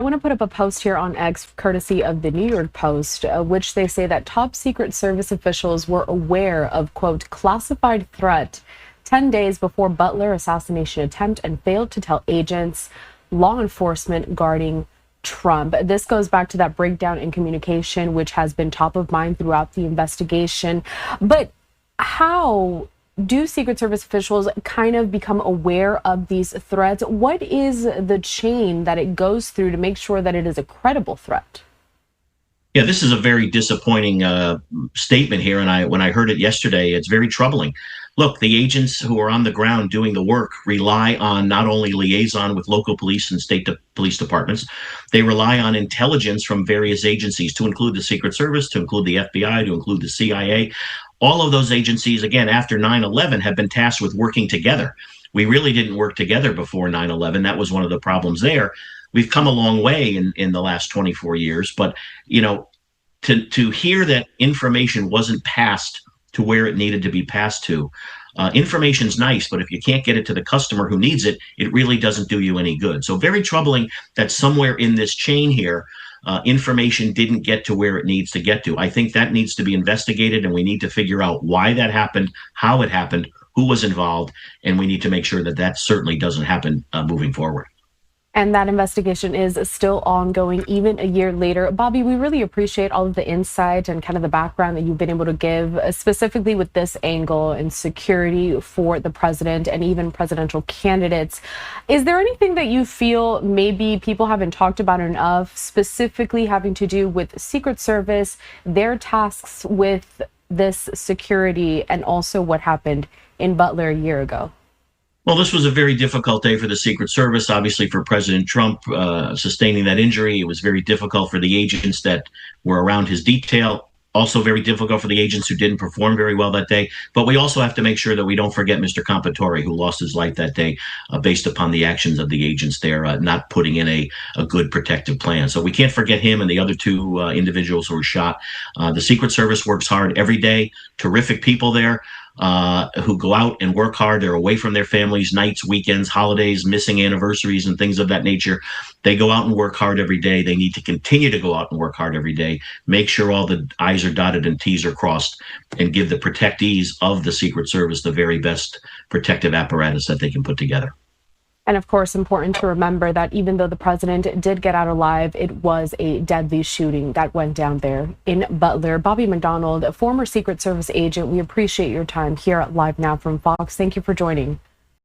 want to put up a post here on X, courtesy of the New York Post, which they say that top Secret Service officials were aware of, quote, classified threat 10 days before Butler assassination attempt and failed to tell agents, law enforcement guarding Trump. This goes back to that breakdown in communication, which has been top of mind throughout the investigation. But how do Secret Service officials kind of become aware of these threats? What is the chain that it goes through to make sure that it is a credible threat? Yeah, this is a very disappointing statement here. And when I heard it yesterday, it's very troubling. Look, the agents who are on the ground doing the work rely on not only liaison with local police and police departments, they rely on intelligence from various agencies, to include the Secret Service, to include the FBI, to include the CIA. All of those agencies, again, after 9/11, have been tasked with working together. We really didn't work together before 9/11. That was one of the problems there. We've come a long way in the last 24 years, but to hear that information wasn't passed to where it needed to be passed to. Information's nice, but if you can't get it to the customer who needs it, it really doesn't do you any good. So very troubling that somewhere in this chain here, information didn't get to where it needs to get to. I think that needs to be investigated, and we need to figure out why that happened, how it happened, who was involved, and we need to make sure that that certainly doesn't happen moving forward. And that investigation is still ongoing even a year later. Bobby, we really appreciate all of the insight and kind of the background that you've been able to give, specifically with this angle and security for the president and even presidential candidates. Is there anything that you feel maybe people haven't talked about enough, specifically having to do with Secret Service, their tasks with this security, and also what happened in Butler a year ago? Well, this was a very difficult day for the Secret Service, obviously for President Trump sustaining that injury. It was very difficult for the agents that were around his detail. Also very difficult for the agents who didn't perform very well that day. But we also have to make sure that we don't forget Mr. Compatore, who lost his life that day based upon the actions of the agents there, not putting in a good protective plan. So we can't forget him and the other two individuals who were shot. The Secret Service works hard every day. Terrific people there. Who go out and work hard. They're away from their families, nights, weekends, holidays, missing anniversaries, and things of that nature. They go out and work hard every day. They need to continue to go out and work hard every day, make sure all the I's are dotted and T's are crossed, and give the protectees of the Secret Service the very best protective apparatus that they can put together. And of course, important to remember that even though the president did get out alive, it was a deadly shooting that went down there in Butler. Bobby McDonald, a former Secret Service agent, we appreciate your time here at Live Now from Fox. Thank you for joining.